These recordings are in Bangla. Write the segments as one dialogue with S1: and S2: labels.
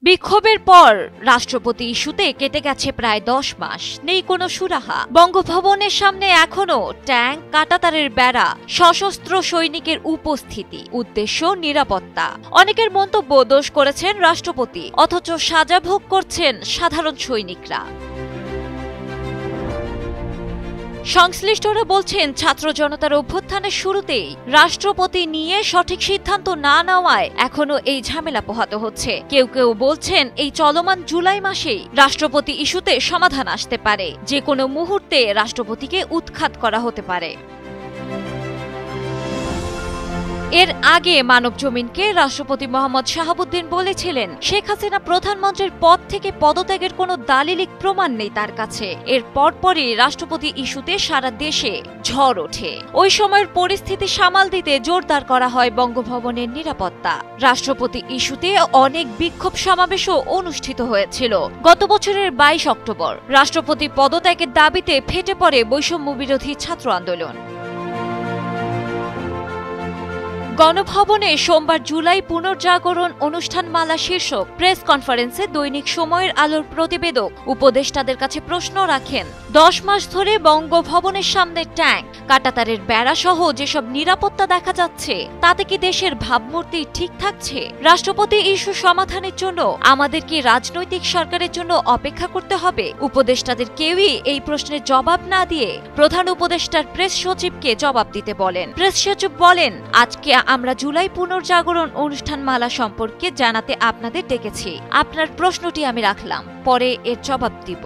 S1: বিক্ষোভের পর রাষ্ট্রপতি ইস্যুতে কেটে গেছে প্রায় 10 মাস, নেই কোনো সুরাহা। বঙ্গভবনের সামনে এখনো ট্যাঙ্ক, কাঁটাতারের বেড়া, সশস্ত্র সৈনিকের উপস্থিতি, উদ্দেশ্য নিরাপত্তা। অনেকের মন্তব্য, দোষ করেছেন রাষ্ট্রপতি, অথচ সাজা ভোগ করছেন সাধারণ সৈনিকরা। সংশ্লিষ্টরা বলছেন, ছাত্র জনতার অভ্যুত্থানের শুরুতেই রাষ্ট্রপতি নিয়ে সঠিক সিদ্ধান্ত না নেওয়ায় এখনো এই ঝামেলা পোহাতে হচ্ছে। কেউ কেউ বলছেন, এই চলমান জুলাই মাসেই রাষ্ট্রপতি ইস্যুতে সমাধান আসতে পারে, যে কোনো মুহূর্তে রাষ্ট্রপতিকে উৎখাত করা হতে পারে। এর আগে মানবজমিনকে রাষ্ট্রপতি মোহাম্মদ শাহাবুদ্দিন বলেছিলেন, শেখ হাসিনা প্রধানমন্ত্রীর পদ থেকে পদত্যাগের কোনো দালিলিক প্রমাণ নেই তার কাছে। এর পরপরই রাষ্ট্রপতি ইস্যুতে সারা দেশে ঝড় ওঠে। ওই সময়ের পরিস্থিতি সামাল দিতে জোরদার করা হয় বঙ্গভবনের নিরাপত্তা। রাষ্ট্রপতি ইস্যুতে অনেক বিক্ষোভ সমাবেশও অনুষ্ঠিত হয়েছিল। গত বছরের 22 অক্টোবর রাষ্ট্রপতি পদত্যাগের দাবিতে ফেটে পড়ে বৈষম্য বিরোধী ছাত্র আন্দোলন। গণভবনে সোমবার জুলাই পুনর্জাগরণ অনুষ্ঠানমালা শীর্ষক প্রেস কনফারেন্সে দৈনিক সময়ের আলোর প্রতিবেদক উপদেষ্টাদের কাছে প্রশ্ন রাখেন, 10 মাস ধরে বঙ্গভবনের সামনে ট্যাঙ্ক, কাঁটাতারের বেড়া সহ যেসব নিরাপত্তা দেখা যাচ্ছে, তাতে কি দেশের ভাবমূর্তি ঠিক থাকছে? রাষ্ট্রপতি ইস্যু সমাধানের জন্য আমাদের কি রাজনৈতিক সরকারের জন্য অপেক্ষা করতে হবে? উপদেষ্টাদের কেউই এই প্রশ্নের জবাব না দিয়ে প্রধান উপদেষ্টার প্রেস সচিবকে জবাব দিতে বলেন। প্রেস সচিব বলেন, আজকে আমরা জুলাই পুনর্জাগরণ অনুষ্ঠানমালা সম্পর্কে জানাতে আপনাদের ডেকেছি। আপনার প্রশ্নটি আমি রাখলাম, পরে এর জবাব দিব।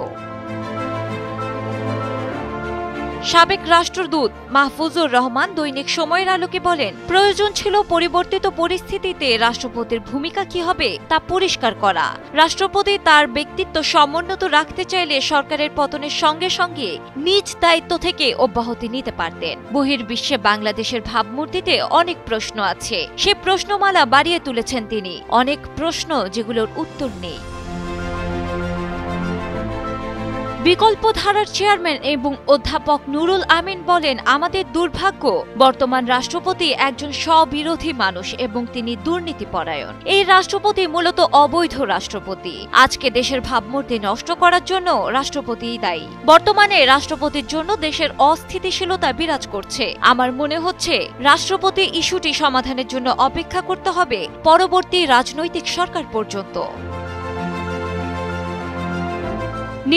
S1: সাবেক রাষ্ট্রদূত মাহফুজুর রহমান দৈনিক সময়ের আলোকে বলেন, প্রয়োজন ছিল পরিবর্তিত পরিস্থিতিতে রাষ্ট্রপতির ভূমিকা কি হবে তা পরিষ্কার করা। রাষ্ট্রপতি তার ব্যক্তিত্ব সমুন্নত রাখতে চাইলে সরকারের পতনের সঙ্গে সঙ্গে নিজ দায়িত্ব থেকে অব্যাহতি নিতে পারতেন। বহির্বিশ্বে বাংলাদেশের ভাবমূর্তিতে অনেক প্রশ্ন আছে, সে প্রশ্নমালা বাড়িয়ে তুলেছেন তিনি। অনেক প্রশ্ন যেগুলোর উত্তর নেই। বিকল্প ধারার চেয়ারম্যান এবং অধ্যাপক নুরুল আমিন বলেন, আমাদের দুর্ভাগ্য, বর্তমান রাষ্ট্রপতি একজন স্ববিরোধী মানুষ এবং তিনি দুর্নীতিপরায়ণ। এই রাষ্ট্রপতি মূলত অবৈধ রাষ্ট্রপতি। আজকে দেশের ভাবমূর্তি নষ্ট করার জন্য রাষ্ট্রপতিই দায়ী। বর্তমানে রাষ্ট্রপতির জন্য দেশের অস্থিতিশীলতা বিরাজ করছে। আমার মনে হচ্ছে রাষ্ট্রপতি ইস্যুটি সমাধানের জন্য অপেক্ষা করতে হবে পরবর্তী রাজনৈতিক সরকার পর্যন্ত।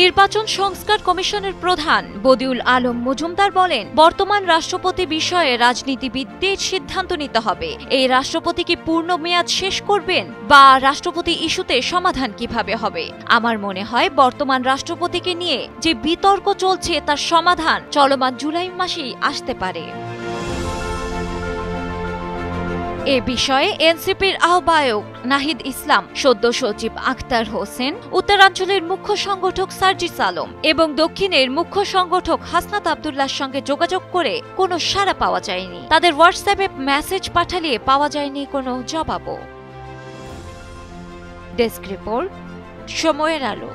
S1: নির্বাচন সংস্কার কমিশনের প্রধান বদিউল আলম মজুমদার বলেন, বর্তমান রাষ্ট্রপতি বিষয়ে রাজনীতিবিদদের সিদ্ধান্ত নিতে হবে। এই রাষ্ট্রপতি কি পূর্ণ মেয়াদ শেষ করবেন, বা রাষ্ট্রপতি ইস্যুতে সমাধান কিভাবে হবে? আমার মনে হয় বর্তমান রাষ্ট্রপতিকে নিয়ে যে বিতর্ক চলছে তার সমাধান চলমান জুলাই মাসেই আসতে পারে। এ বিষয়ে এনসিপির আহ্বায়ক নাহিদ ইসলাম, সদ্য সচিব আখতার হোসেন, উত্তরাঞ্চলের মুখ্য সংগঠক সার্জিস আলম এবং দক্ষিণের মুখ্য সংগঠক হাসনাত আব্দুল্লাহর সঙ্গে যোগাযোগ করে কোনো সাড়া পাওয়া যায়নি। তাদের হোয়াটসঅ্যাপে মেসেজ পাঠালে পাওয়া যায়নি কোনো জবাবও। ডেস্ক রিপোর্ট, সময়ের আলো।